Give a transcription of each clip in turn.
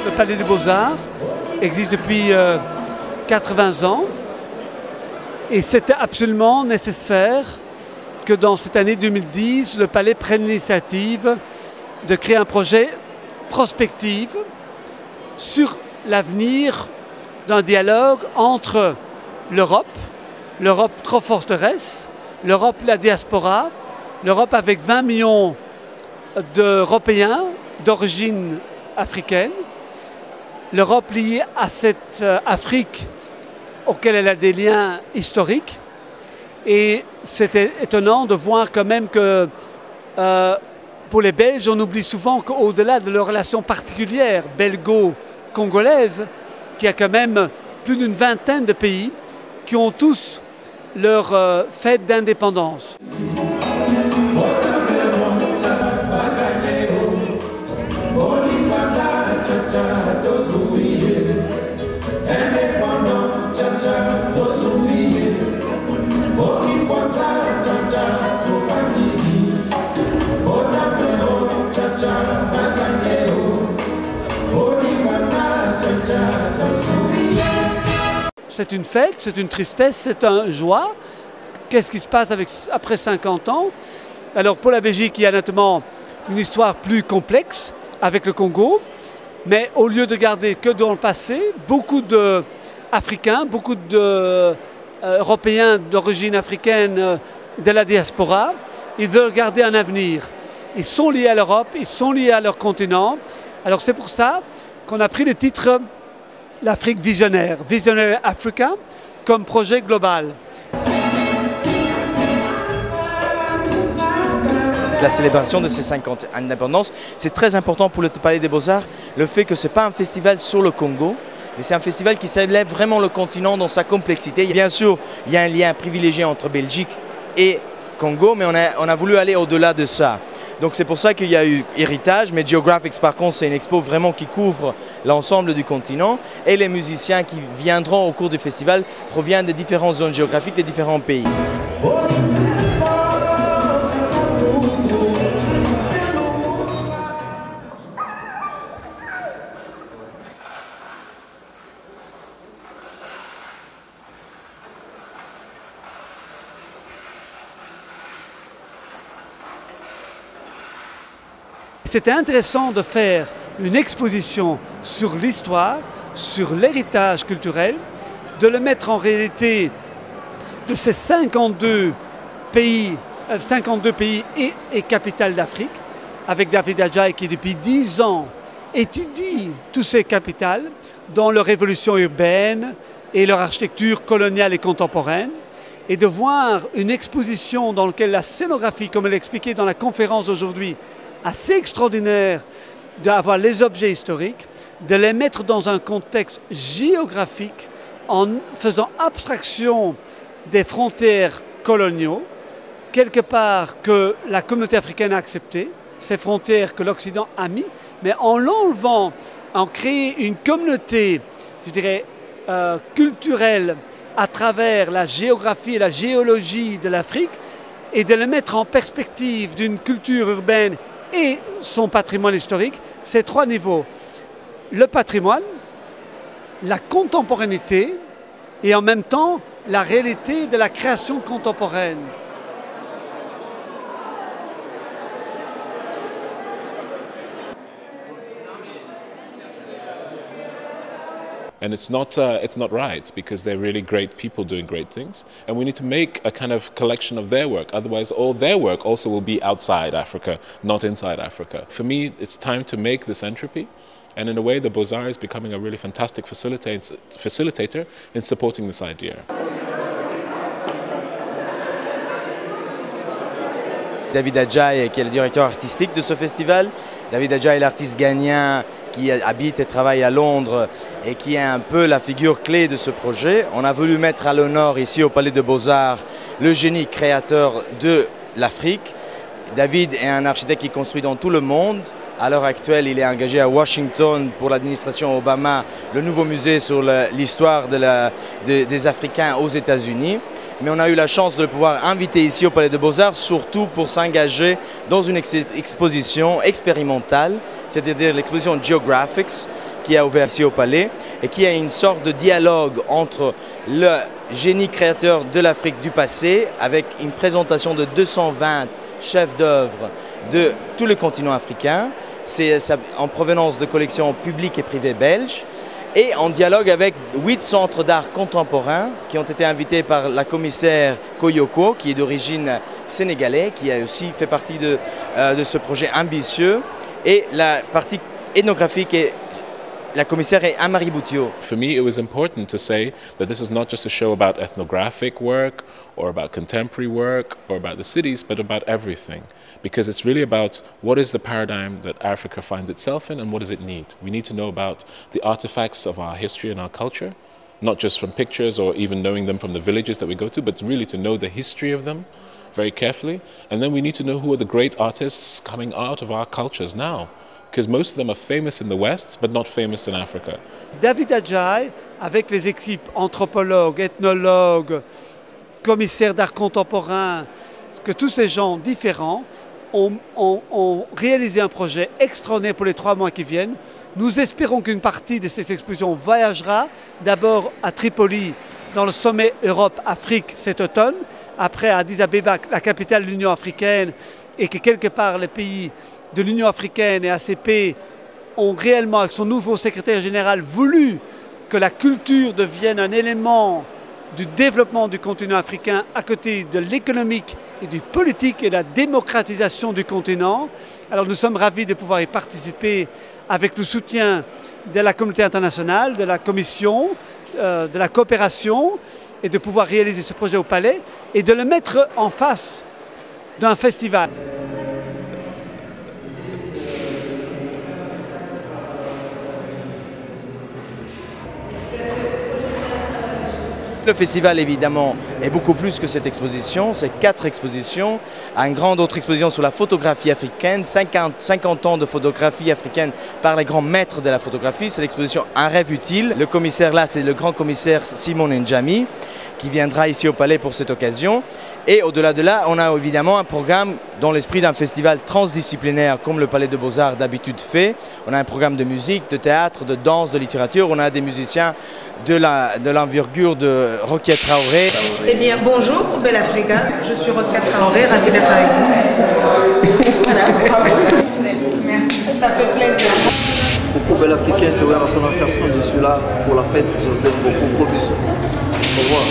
le Palais des Beaux-Arts existe depuis 80 ans et c'était absolument nécessaire que dans cette année 2010, le Palais prenne l'initiative de créer un projet prospectif sur l'avenir d'un dialogue entre l'Europe, l'Europe trop forteresse, l'Europe la diaspora, l'Europe avec 20 millions d'Européens d'origine africaine, l'Europe liée à cette Afrique auquel elle a des liens historiques. Et c'était étonnant de voir quand même que pour les Belges, on oublie souvent qu'au-delà de leur relation particulière belgo-congolaise, qu'il y a quand même plus d'une vingtaine de pays qui ont tous leur fête d'indépendance. C'est une fête, c'est une tristesse, c'est une joie. Qu'est-ce qui se passe après 50 ans? Alors pour la Belgique, il y a naturellement une histoire plus complexe avec le Congo, mais au lieu de garder que dans le passé, beaucoup d'Africains, beaucoup d'Européens d'origine africaine de la diaspora, ils veulent garder un avenir. Ils sont liés à l'Europe, ils sont liés à leur continent. Alors c'est pour ça qu'on a pris le titre l'Afrique visionnaire, Visionary Africa, comme projet global. La célébration de ces 50 ans d'indépendance, c'est très important pour le Palais des Beaux-Arts, le fait que ce n'est pas un festival sur le Congo, mais c'est un festival qui célèbre vraiment le continent dans sa complexité. Bien sûr, il y a un lien privilégié entre Belgique et Congo, mais on a voulu aller au-delà de ça. Donc c'est pour ça qu'il y a eu Héritage, mais Geographics par contre c'est une expo vraiment qui couvre l'ensemble du continent et les musiciens qui viendront au cours du festival proviennent de différentes zones géographiques de différents pays. C'était intéressant de faire une exposition sur l'histoire, sur l'héritage culturel, de le mettre en réalité de ces 52 pays et capitales d'Afrique, avec David Adjaye qui depuis 10 ans étudie toutes ces capitales dans leur évolution urbaine et leur architecture coloniale et contemporaine, et de voir une exposition dans laquelle la scénographie, comme elle l'expliquait dans la conférence aujourd'hui, assez extraordinaire d'avoir les objets historiques, de les mettre dans un contexte géographique en faisant abstraction des frontières coloniaux, quelque part que la communauté africaine a accepté, ces frontières que l'Occident a mis, mais en l'enlevant, en créant une communauté, je dirais, culturelle à travers la géographie et la géologie de l'Afrique, et de le mettre en perspective d'une culture urbaine et son patrimoine historique, c'est 3 niveaux. Le patrimoine, la contemporanéité et en même temps la réalité de la création contemporaine. And it's not right, because they're really great people doing great things. And we need to make a kind of collection of their work. Otherwise, all their work also will be outside Africa, not inside Africa. For me, it's time to make this entropy. And in a way, the Beaux-Arts is becoming a really fantastic facilitator in supporting this idea. David Adjaye, qui est le directeur artistique de ce festival. David Adjaye est l'artiste ghanéen qui habite et travaille à Londres et qui est un peu la figure clé de ce projet. On a voulu mettre à l'honneur ici au Palais des Beaux-Arts le génie créateur de l'Afrique. David est un architecte qui construit dans tout le monde. À l'heure actuelle, il est engagé à Washington pour l'administration Obama, le nouveau musée sur l'histoire des Africains aux États-Unis. Mais on a eu la chance de le pouvoir inviter ici au Palais des Beaux-Arts, surtout pour s'engager dans une exposition expérimentale, c'est-à-dire l'exposition Geographics, qui a ouvert ici au Palais et qui a une sorte de dialogue entre le génie créateur de l'Afrique du passé avec une présentation de 220 chefs d'œuvre de tout le continent africain. C'est en provenance de collections publiques et privées belges. Et en dialogue avec 8 centres d'art contemporain qui ont été invités par la commissaire Koyoko, qui est d'origine sénégalaise, qui a aussi fait partie de ce projet ambitieux. Et la partie ethnographique, la commissaire est Amari Boutio. For me, it was important to say that this is not just a show about ethnographic work or about contemporary work or about the cities, but about everything. Because it's really about what is the paradigm that Africa finds itself in and what does it need. We need to know about the artifacts of our history and our culture, not just from pictures or even knowing them from the villages that we go to, but really to know the history of them very carefully. And then we need to know who are the great artists coming out of our cultures now. Because most of them are famous in the West, but not famous in Africa. David Adjaye, avec les équipes anthropologues, ethnologues, commissaires d'art contemporain, que tous ces gens différents ont réalisé un projet extraordinaire pour les 3 mois qui viennent. Nous espérons qu'une partie de cette exposition voyagera d'abord à Tripoli, dans le sommet Europe-Afrique cet automne, après à Addis Abeba, la capitale de l'Union africaine, et que quelque part les pays de l'Union africaine et ACP ont réellement, avec son nouveau secrétaire général, voulu que la culture devienne un élément du développement du continent africain à côté de l'économique et du politique et de la démocratisation du continent. Alors nous sommes ravis de pouvoir y participer avec le soutien de la communauté internationale, de la Commission, de la coopération et de pouvoir réaliser ce projet au Palais et de le mettre en face d'un festival. Le festival, évidemment, est beaucoup plus que cette exposition. C'est 4 expositions. Une grande autre exposition sur la photographie africaine. 50 ans de photographie africaine par les grands maîtres de la photographie. C'est l'exposition Un rêve utile. Le commissaire là, c'est le grand commissaire Simon Ndjami, qui viendra ici au Palais pour cette occasion. Et au-delà de là, on a évidemment un programme dans l'esprit d'un festival transdisciplinaire comme le Palais de Beaux-Arts d'habitude fait. On a un programme de musique, de théâtre, de danse, de littérature. On a des musiciens de l'envergure de Rokia Traoré. Eh bien, bonjour Belle Africa, je suis Rokia Traoré, ravie d'être avec vous. Voilà, merci, ça fait plaisir. Coucou Belle Africain, c'est Ouera son personne, je suis là pour la fête, je vous aime beaucoup, gros bisous. Au revoir.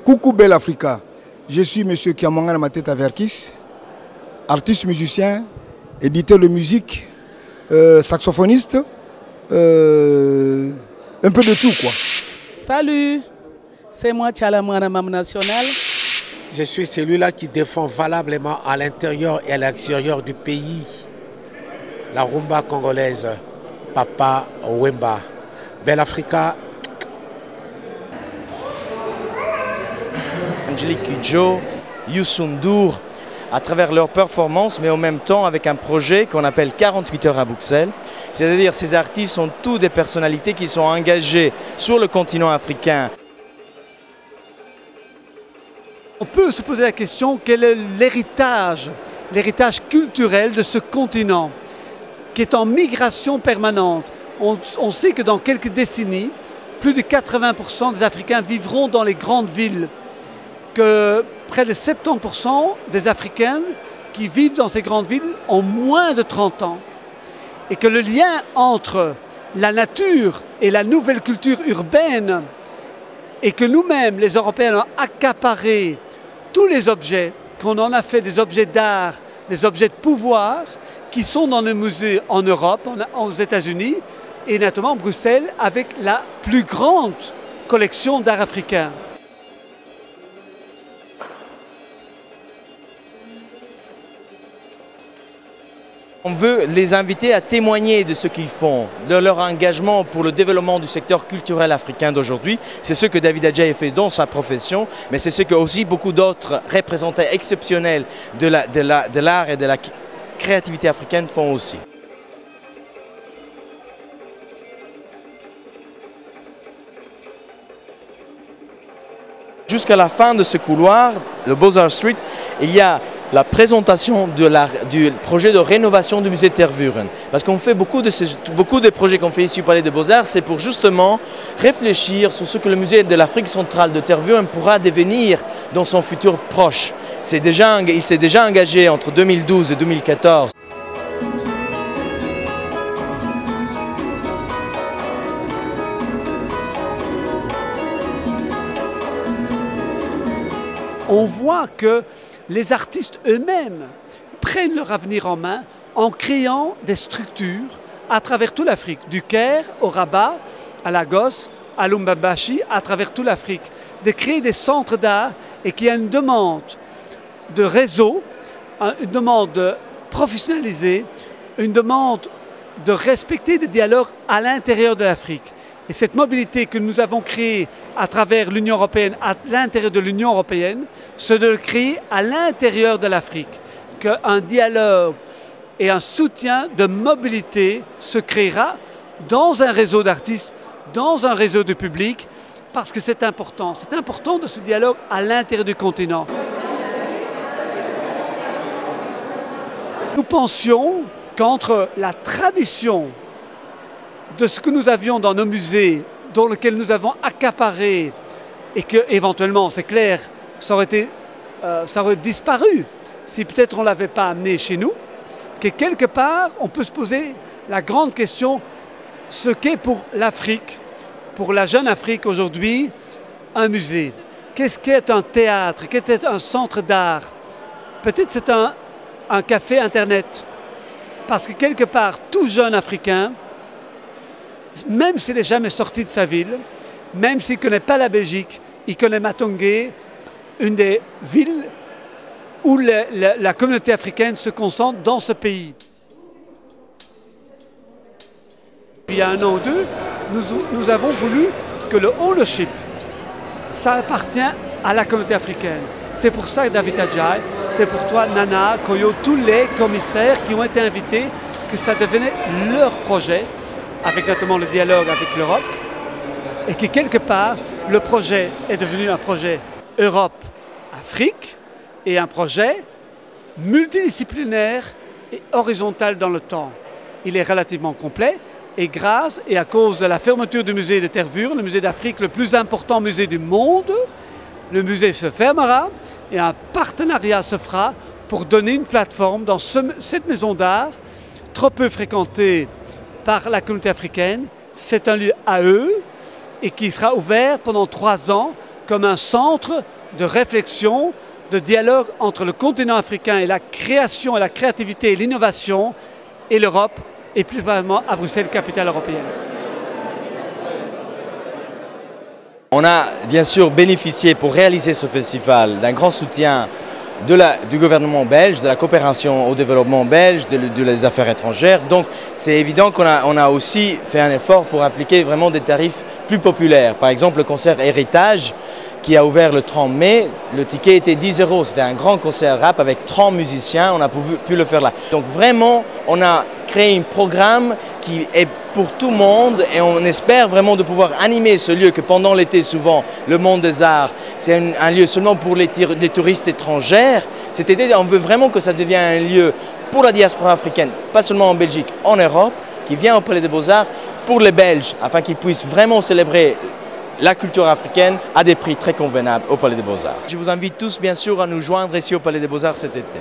Coucou Belle Africa, je suis M. Kiamanga Mateta Verkis, artiste musicien, éditeur de musique, saxophoniste, un peu de tout quoi. Salut, c'est moi Tchalamouana Mam National. Je suis celui-là qui défend valablement à l'intérieur et à l'extérieur du pays la rumba congolaise, Papa Wemba. Belle Africa. Angélique Kidjo, Youssou N'Dour, à travers leur performance, mais en même temps avec un projet qu'on appelle 48 heures à Bruxelles. C'est-à-dire ces artistes sont tous des personnalités qui sont engagées sur le continent africain. On peut se poser la question, quel est l'héritage culturel de ce continent qui est en migration permanente. On sait que dans quelques décennies, plus de 80% des Africains vivront dans les grandes villes, que près de 70% des Africains qui vivent dans ces grandes villes ont moins de 30 ans. Et que le lien entre la nature et la nouvelle culture urbaine, et que nous-mêmes, les Européens, avons accaparé tous les objets, qu'on en a fait des objets d'art, des objets de pouvoir, qui sont dans nos musées en Europe, aux États-Unis, et notamment Bruxelles, avec la plus grande collection d'art africain. On veut les inviter à témoigner de ce qu'ils font, de leur engagement pour le développement du secteur culturel africain d'aujourd'hui. C'est ce que David Adjaye fait dans sa profession, mais c'est ce que aussi beaucoup d'autres représentants exceptionnels de l'art et de la créativité africaine font aussi. Jusqu'à la fin de ce couloir, le Beaux-Arts Street, il y a la présentation du projet de rénovation du musée Tervuren. Parce qu'on fait beaucoup de projets qu'on fait ici au Palais des Beaux-Arts, c'est pour justement réfléchir sur ce que le musée de l'Afrique centrale de Tervuren pourra devenir dans son futur proche. Il s'est déjà engagé entre 2012 et 2014. On voit que les artistes eux-mêmes prennent leur avenir en main en créant des structures à travers toute l'Afrique, du Caire au Rabat, à Lagos, à Lubumbashi, à travers toute l'Afrique, de créer des centres d'art et qu'il y a une demande de réseau, une demande de professionnaliser, une demande de respecter des dialogues à l'intérieur de l'Afrique. Et cette mobilité que nous avons créée à travers l'Union européenne, à l'intérieur de l'Union européenne, c'est de le créer à l'intérieur de l'Afrique. Qu'un dialogue et un soutien de mobilité se créera dans un réseau d'artistes, dans un réseau de public, parce que c'est important. C'est important de ce dialogue à l'intérieur du continent. Nous pensions qu'entre la tradition de ce que nous avions dans nos musées, dans lequel nous avons accaparé, et que éventuellement, c'est clair, ça aurait disparu si peut-être on ne l'avait pas amené chez nous, que quelque part, on peut se poser la grande question, ce qu'est pour l'Afrique, pour la jeune Afrique aujourd'hui, un musée. Qu'est-ce qu'est un théâtre? Qu'est-ce un centre d'art? Peut-être c'est un café Internet. Parce que quelque part, tout jeune Africain, même s'il n'est jamais sorti de sa ville, même s'il ne connaît pas la Belgique, il connaît Matongé, une des villes où la communauté africaine se concentre dans ce pays. Il y a un an ou deux, nous avons voulu que le ownership, ça appartient à la communauté africaine. C'est pour ça que David Adjaye, c'est pour toi Nana, Koyo, tous les commissaires qui ont été invités, que ça devenait leur projet, avec notamment le dialogue avec l'Europe, et que quelque part, le projet est devenu un projet Europe-Afrique et un projet multidisciplinaire et horizontal dans le temps. Il est relativement complet et grâce et à cause de la fermeture du musée de Tervuren, le musée d'Afrique, le plus important musée du monde, le musée se fermera et un partenariat se fera pour donner une plateforme dans cette maison d'art trop peu fréquentée par la communauté africaine. C'est un lieu à eux et qui sera ouvert pendant 3 ans comme un centre de réflexion, de dialogue entre le continent africain et la création et la créativité et l'innovation et l'Europe et plus particulièrement à Bruxelles, capitale européenne. On a bien sûr bénéficié pour réaliser ce festival d'un grand soutien du gouvernement belge, de la coopération au développement belge, des affaires étrangères. Donc c'est évident qu'on a aussi fait un effort pour appliquer vraiment des tarifs plus populaires. Par exemple, le concert Héritage qui a ouvert le 30 mai, le ticket était 10 €. C'était un grand concert rap avec 30 musiciens, on a pu le faire là. Donc vraiment, on a créé un programme qui est pour tout le monde et on espère vraiment de pouvoir animer ce lieu que pendant l'été souvent, le monde des arts, c'est un lieu seulement pour les touristes étrangers. Cet été, on veut vraiment que ça devienne un lieu pour la diaspora africaine, pas seulement en Belgique, en Europe, qui vient au Palais des Beaux-Arts, pour les Belges, afin qu'ils puissent vraiment célébrer la culture africaine à des prix très convenables au Palais des Beaux-Arts. Je vous invite tous bien sûr à nous joindre ici au Palais des Beaux-Arts cet été.